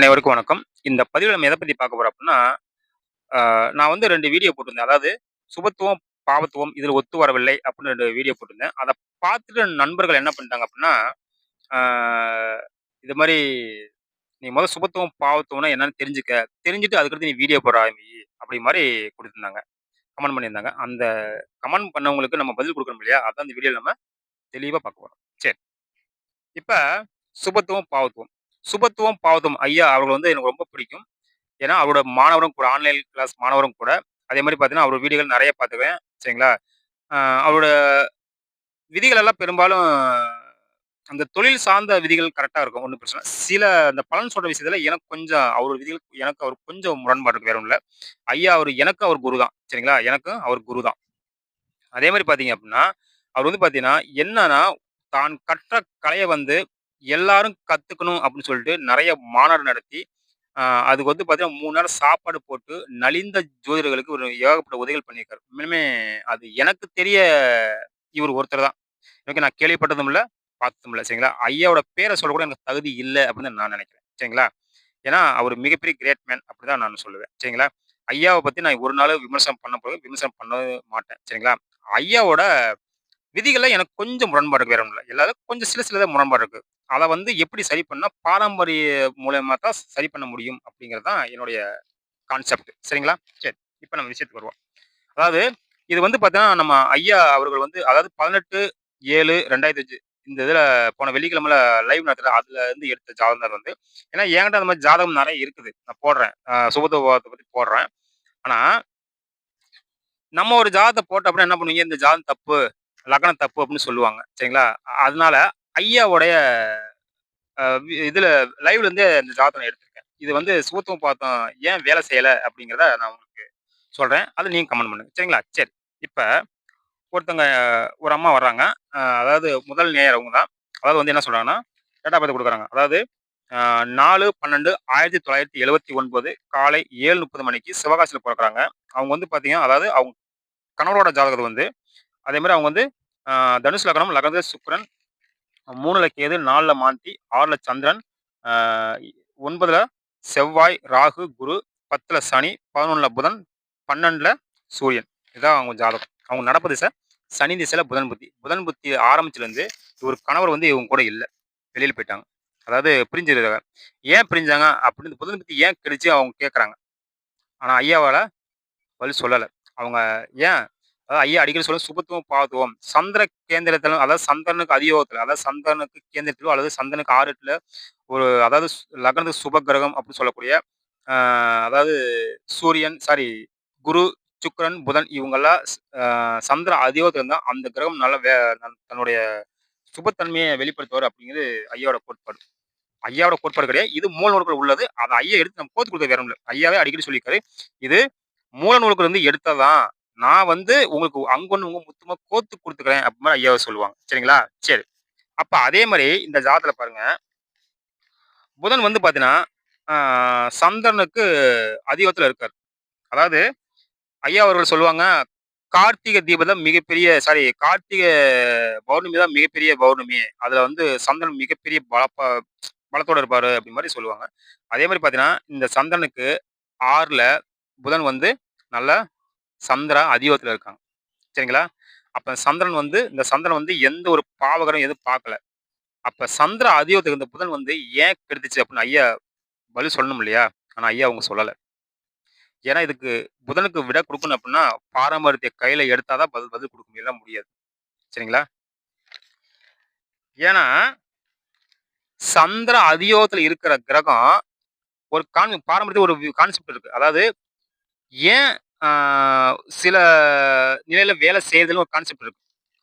அனைவருக்கும் வணக்கம். இந்த பதிவுல நம்ம எத பத்தி பார்க்க போறோம் அப்டின்னா, நான் வந்து 2 வீடியோ போட்டிருந்தேன். அதாவது சுபத்துவம், பாவத்துவம் இதில ஒத்து வரவில்லை அப்டின்னு 2 வீடியோ போட்டிருந்தேன். அத பார்த்துட்டு நண்பர்கள் என்ன பண்ணிட்டாங்க அப்டின்னா, ஆ இது மாரி "நீ மொத சுபத்துவம், பாவத்துவம்னா என்னன்னு தெரிஞ்சுக்க. தெரிஞ்சுட்டு அதுக்கடுத்து நீ வீடியோ போட ஆரம்பி" அப்டி மாரி குடுத்திருந்தாங்க. கமெண்ட் பண்ணியிருந்தாங்க. அந்த கமெண்ட் பண்ணவங்களுக்கு நம்ம பதில் குடுக்கணும் இல்லையா? அதான் இந்த வீடியோல நம்ம தெளிவா பார்க்க போறோம். சரி. இப்ப சுபத்துவம், பாவத்துவம். சுபத்துவம், பாவத்துவம் ஐயா அவர்கள் வந்து எனக்கு ரொம்ப பிடிக்கும். ஏன்னா, அவரோட மாணவரும் கூட ஆன்லைன் கிளாஸ் மாணவரும் கூட. அதே மாரி பார்த்தீங்கன்னா, அவரோட வீடியோகள் நெறைய பார்த்துருக்கேன். சரிங்களா? அவரோட விதிகள் எல்லாம் பெரும்பாலும் அந்த தொழில் சார்ந்த விதிகள் கரெக்ட்டா இருக்கும். ஒண்ணும் பிரச்சனை இல்ல. சில அந்த பலன் சொல்ற விஷயத்துல எனக்கு கொஞ்சம் அவரோட விதிகள் எனக்கு அவருக்கு கொஞ்சம் முரண்பாடு இருக்கு. வேற ஒண்ணும் இல்ல. ஐயா அவரு எனக்கு அவர் குரு தான். சரிங்களா? எனக்கும் அவர் குரு தான். அதே மாரி பார்த்தீங்க அப்டின்னா, அவர் வந்து பார்த்தீங்கன்னா, என்னன்னா தான் கற்ற கலைய வந்து எல்லாரும் கத்துக்கணும் அப்டின்னு சொல்லிட்டு நெறைய மாநாடு நடத்தி ஆ அதுக்கு வந்து பார்த்தீங்கன்னா, 3 நேரம் சாப்பாடு போட்டு, நலிந்த ஜோதிடர்களுக்கு ஒரு ஏகப்பட்ட உதவிகள் பண்ணியிருக்காரு. உண்மையாலுமே அது எனக்கு தெரிய இவரு ஒருத்தர் தான். இதுவரைக்கும் நான் கேள்விப்பட்டதும் இல்ல, பார்த்ததும் இல்ல. சரிங்களா? ஐயாவோட பேர சொல்லக்கூட எனக்கு தகுதி இல்ல அப்படின்னு தான் நான் நெனைக்கிறேன். சரிங்களா? ஏன்னா, அவரு மிகப்பெரிய கிரேட் மேன் அப்படிதான் நான் சொல்லுவேன். சரிங்களா? ஐயாவ பத்தி நான் ஒரு நாளும் விமர்சனம் பண்ணவே மாட்டேன். சரிங்களா? ஐயாவோட விதிகள்ல எனக்கு கொஞ்சம் முரண்பாடு இருக்கு. வேற ஒண்ணும் இல்ல. எல்லாரும் கொஞ்சம் சில சிலதா முரண்பாடு இருக்கு. அத வந்து எப்படி சரி பண்ணா, பாரம்பரிய மூலியமா தான் சரி பண்ண முடியும் அப்படிங்கிறது தான் என்னுடைய கான்செப்ட். சரிங்களா? சரி. இப்ப நம்ம விஷயத்துக்கு வருவோம். அதாவது இது வந்து பார்த்தீங்கன்னா, நம்ம ஐயா அவர்கள் வந்து அதாவது 18/7/2005 இந்த இதுல போன வெள்ளிக்கிழமைல லைவ் நடத்துல அதுல இருந்து எடுத்த ஜாதகம் தான் அது வந்து. ஏன்னா என்கிட்ட அந்த மாரி ஜாதகம் நெறைய இருக்குது. நான் போடுறேன். சுபத்துவத்த பத்தி போடுறேன். ஆனா, நம்ம ஒரு ஜாதகத்த போட்ட அப்புறம் என்ன பண்ணுவீங்க, இந்த ஜாதகம் தப்பு, லக்னம் தப்பு அப்படின்னு சொல்லுவாங்க. சரிங்களா? அதனால ஐயாவுடைய இதுல லைவ்ல இருந்தே இந்த ஜாதகம் நான் எடுத்திருக்கேன். இது வந்து சுபத்துவம் பார்த்தோம் ஏன் வேலை செய்யல அப்படிங்கிறத நான் உங்களுக்கு சொல்றேன். அத நீங்க கமெண்ட் பண்ணுங்க. சரிங்களா? சரி. இப்ப ஒருத்தங்க ஒரு அம்மா வர்றாங்க. அதாவது முதல் நேயர் அவங்க தான். அதாவது வந்து என்ன சொல்றாங்கன்னா, டேட் ஆஃப் பர்த் குடுக்குறாங்க. அதாவது 4/12/1979 காலை 7:30 மணிக்கு சிவகாசியில பொறக்குறாங்க. அவங்க வந்து பார்த்தீங்கன்னா, அதாவது அவங்க கணவரோட ஜாதகம் வந்து அதே மாரி அவங்க வந்து அ தனுஷ் லக்னம், லக்னத்தில சுக்கிரன், 3ல கேது, 4ல மாந்தி, 6ல சந்திரன், ஆ 9ல செவ்வாய், ராகு, குரு, 10ல சனி, 11ல புதன், 12ல சூரியன். இதான் அவங்க ஜாதகம். அவங்க நடப்பு திசை சனி திசையில புதன் புத்தி. புதன் புத்தி ஆரம்பிச்சதுலருந்து இவரு கணவர் வந்து இவங்க கூட இல்ல. வெளியில போயிட்டாங்க. அதாவது பிரிஞ்சிருக்காங்க. ஏன் பிரிஞ்சாங்க அப்படின்னு புதன் புத்தி ஏன் கெடுச்சு அவங்க கேட்கறாங்க. ஆனா ஐயாவால பதில் சொல்லல. அவங்க ஏன் அதாவது ஐயா அடிக்கடி சொல்லும் சுபத்துவம், பாவத்துவம். சந்திர கேந்திரத்திலும் அதாவது சந்திரனுக்கு அதியோகத்தில அதாவது சந்திரனுக்கு கேந்திரத்திலோ அல்லது சந்திரனுக்கு 6 எட்டுல ஒரு அதாவது லக்னத்துக்கு சுப கிரகம் அப்படின்னு சொல்லக்கூடிய அ அதாவது சூரியன் சாரி குரு, சுக்கிரன், புதன் இவங்கலாம் சந்திர அதியோகத்தில இருந்தா அந்த கிரகம் நல்ல தன்னுடைய சுபத்தன்மைய வெளிப்படுத்துவாரு அப்படிங்கிறது ஐயாவோட கோட்பாடு. ஐயாவோட கோட்பாடு கிடையாது. இது மூல நூல்கள் உள்ளது. அத ஐயா எடுத்து நம்ம கோத்து குடுத்தது வேற ஒண்ணும் இல்ல. ஐயாவே அடிக்கடி சொல்லியிருக்காரு. இது மூல நூல்கள் இருந்து எடுத்ததான். நான் வந்து உங்களுக்கு அங்கொன்னு உங்க முத்துமா கோத்து குடுத்துக்கிறேன். அப்படி மாரி ஐயாவ சொல்லுவாங்க. சரிங்களா? சரி. அப்ப அதே மாரி இந்த ஜாதகத்துல பாருங்க. புதன் வந்து பார்த்தீங்கன்னா, ஆ சந்திரனுக்கு அதியோகத்துல இருக்காரு. அதாவது ஐயா அவர்கள் சொல்லுவாங்க, கார்த்திகை தீபம் தான் மிகப்பெரிய சாரி கார்த்திகை பௌர்ணமி தான் மிகப்பெரிய பௌர்ணமி. அதுல வந்து சந்திரன் மிகப்பெரிய பலத்தோட இருப்பாரு அப்படி மாரி சொல்லுவாங்க. அதே மாரி பார்த்தீங்கன்னா, இந்த சந்திரனுக்கு 6ல புதன் வந்து நல்லா சந்திரா அதியோகத்துல இருக்காங்க. சரிங்களா? அப்ப சந்திரன் வந்து இந்த சந்திரன் வந்து எந்த ஒரு பாவகரம் எதுவும் பார்க்கல. அப்ப சந்திர அதியோகத்துக்கு இந்த புதன் வந்து ஏன் கெடுத்துச்சு அப்படின்னு ஐயா பதில் சொல்லணும் இல்லையா? ஆனா ஐயா அவங்க சொல்லல. ஏன்னா இதுக்கு புதனுக்கு விடை குடுக்கணும் அப்படின்னா, பாரம்பரியத்த கையில எடுத்தா தான் பதில் பதில் குடுக்க முடியும். இல்ல முடியாது. சரிங்களா? ஏன்னா, சந்திர அதியோகத்துல இருக்கிற கிரகம் ஒரு பாரம்பரியத்துல ஒரு கான்செப்ட் இருக்கு. அதாவது ஏன் ஆ சில நிலையில வேலை செய்யுதுன்னு ஒரு கான்செப்ட் இருக்கு.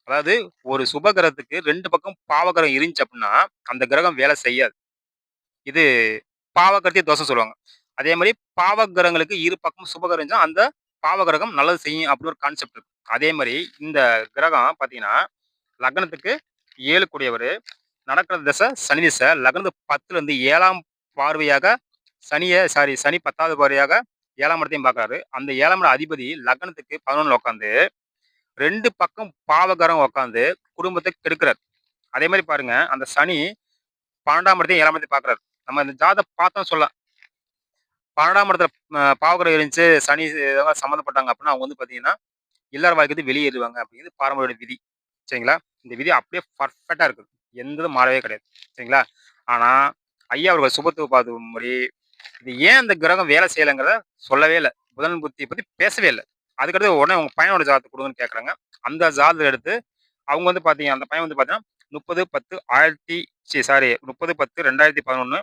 அதாவது ஒரு சுப கிரகத்துக்கு 2 பக்கம் பாவகிரகம் இருந்துச்சு அப்படின்னா, அந்த கிரகம் வேலை செய்யாது. இது பாவகிரகத்தையே தோஷம் சொல்லுவாங்க. அதே மாரி பாவகிரகங்களுக்கு இரு பக்கமும் சுபகிரகம் இருந்துச்சுன்னா, அந்த பாவகிரகம் நல்லது செய்யும் அப்படின்னு ஒரு கான்செப்ட் இருக்கு. அதே மாரி இந்த கிரகம் பார்த்தீங்கன்னா, லக்னத்துக்கு 7 கூடியவரு. நடக்கிற திசை சனி திசை. லக்னத்துக்கு 10லிருந்து 7ஆம் பார்வையாக சனி 10வது பார்வையாக 7ஆம் இடத்தையும் பார்க்கிறாரு. அந்த 7ஆம் இட அதிபதி லக்னத்துக்கு 11ல உட்கார்ந்து 2 பக்கம் பாவகிரகம் உட்கார்ந்து குடும்பத்த கெடுக்கிறார். அதே மாரி பாருங்க, அந்த சனி 12ஆம் இடத்தையும் 7ஆம் இடத்தையும் பார்க்கிறாரு. நம்ம இந்த ஜாதகம் பார்த்தோம்னு சொல்லலாம். 12ஆம் இடத்துல பாவகிரகம் இருந்துச்சு, சனி இதெல்லாம் சம்மந்தப்பட்டாங்க அப்டின்னா, அவங்க வந்து பார்த்தீங்கன்னா, இல்லற வாழ்க்கைய விட்டு வெளியேறுவாங்க அப்படிங்கிறது பாரம்பரிய விதி. சரிங்களா? இந்த விதி அப்படியே பெர்ஃபெக்ட்டா இருக்கு. எந்த இதும் மாறவே கிடையாது. சரிங்களா? ஆனா, ஐயா அவர்கள் சுபத்துவ பார்வைப்படி, இது ஏன் இந்த கிரகம் வேலை செய்யலங்கிறத சொல்லவே இல்ல. புதன் புத்திய பத்தி பேசவே இல்ல. அதுக்கடுத்து உடனே உங்க பையனோட ஜாதகத்த குடுங்கன்னு கேட்கறாங்க. அந்த ஜாதகம் எடுத்து அவங்க வந்து பார்த்தீங்க அந்த பையன் வந்து பார்த்தீங்கன்னா, 30/10 ஆயிரத்தி சாரி 30/10/2011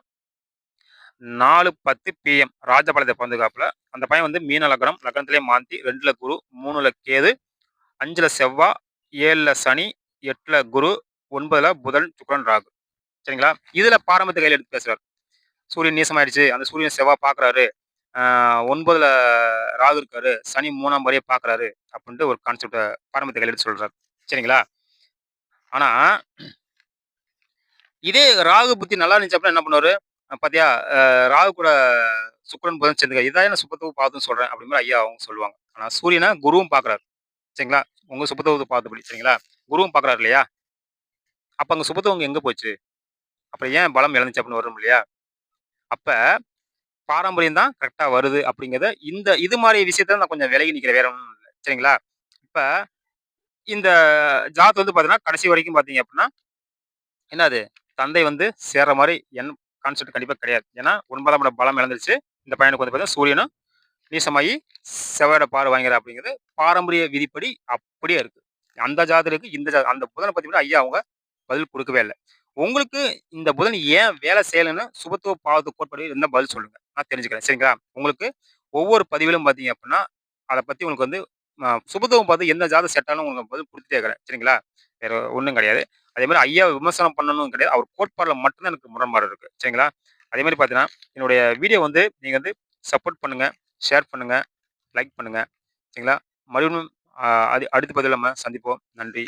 4:10 பிஎம் ராஜபாளையத்துல பொறந்திருக்காப்புல. அந்த பையன் வந்து மீன லக்னம், லக்னத்திலேயே மாந்தி, 2ல குரு, 3ல கேது, 5ல செவ்வா, 7ல சனி, 8ல குரு, 9ல புதன், சுக்கிரன், ராகு. சரிங்களா? இதுல பாரம்பரியத்த கையில எடுத்து பேசுறாரு. சூரியன் நீசமாயிடுச்சு. அந்த சூரியன் செவ்வா பார்க்குறாரு. 9ல ராகு இருக்காரு. சனி 3ஆம் பார்வைய பார்க்குறாரு. அப்டின்ட்டு ஒரு கான்செப்ட்ட பாரம்பரியத்த கையில எடுத்து சொல்றாரு. சரிங்களா? ஆனா, இதே ராகு புத்தி நல்லா இருந்துச்சு அப்டின்னா என்ன பண்ணுவாரு? பாத்தியா ராகு கூட சுக்கிரன், புதன் சேர்ந்துக்க. இதான் நான் சுபத்துவ பாதம்ன்னு சொல்றேன். அப்டிங்கிற ஐயா அவங்க சொல்லுவாங்க. ஆனா சூரியன குருவும் பார்க்குறாரு. சரிங்களா? உங்க சுபத்துவ பார்த்தபடி. சரிங்களா? குருவும் பார்க்குறாரு இல்லையா? அப்ப அங்க சுபத்துவம் எங்க போச்சு? அப்புறம் ஏன் பலம் இழந்துச்சு அப்டின்னு வரும் இல்லையா? அப்ப பாரம்பரியம் தான் கரெக்ட்டா வருது அப்டிங்கிறத இது மாரி விஷயத்துல நான் கொஞ்சம் விலகி நிக்கிறேன். வேற ஒண்ணும் இல்ல. சரிங்களா? இப்ப இந்த ஜாதகம் வந்து பார்த்தீங்கன்னா, கடைசி வரைக்கும் பார்த்தீங்க அப்டின்னா, என்னது தந்தை வந்து சேர்ற மாரி கான்செப்ட் கண்டிப்பா கிடையாது. ஏன்னா 9ஆம் இடம் பலம் இழந்துருச்சு. இந்த பையனுக்கு வந்து பார்த்தீங்கன்னா, சூரியனும் நீசமாயி செவ்வாயோட பார்வை வாங்கிறார் அப்டிங்கிறது பாரம்பரிய விதிப்படி அப்படியே இருக்கு. அந்த ஜாதகருக்கு அந்த புதன பத்தி கூட ஐயா அவங்க பதில் குடுக்கவே இல்ல. உங்களுக்கு இந்த புதன் ஏன் வேலை செய்யலன்னு சுபத்துவ பாவத்துவ கோட்பாடு இருந்தா பதில் சொல்லுங்க. நான் தெரிஞ்சுக்கிறேன். சரிங்களா? உங்களுக்கு ஒவ்வொரு பதிவிலும் பார்த்தீங்க அப்டின்னா, அத பத்தி உங்களுக்கு வந்து சுபத்துவம் பார்த்து எந்த ஜாதகம் செட் ஆனாலும் உங்களுக்கு பதில் குடுத்துட்டே இருக்கிறேன். சரிங்களா? வேற ஒண்ணும் கிடையாது. அதே மாரி ஐயாவ விமர்சனம் பண்ணணும்னு கிடையாது. அவர் கோட்பாடுல மட்டும் தான் எனக்கு முரண்பாடு இருக்கு. சரிங்களா? அதே மாரி பார்த்தீங்கன்னா, என்னுடைய வீடியோ வந்து நீங்க வந்து சப்போர்ட் பண்ணுங்க, ஷேர் பண்ணுங்க, லைக் பண்ணுங்க. சரிங்களா? மறுபடியும் அடுத்த பதிவுல நம்ம சந்திப்போம். நன்றி.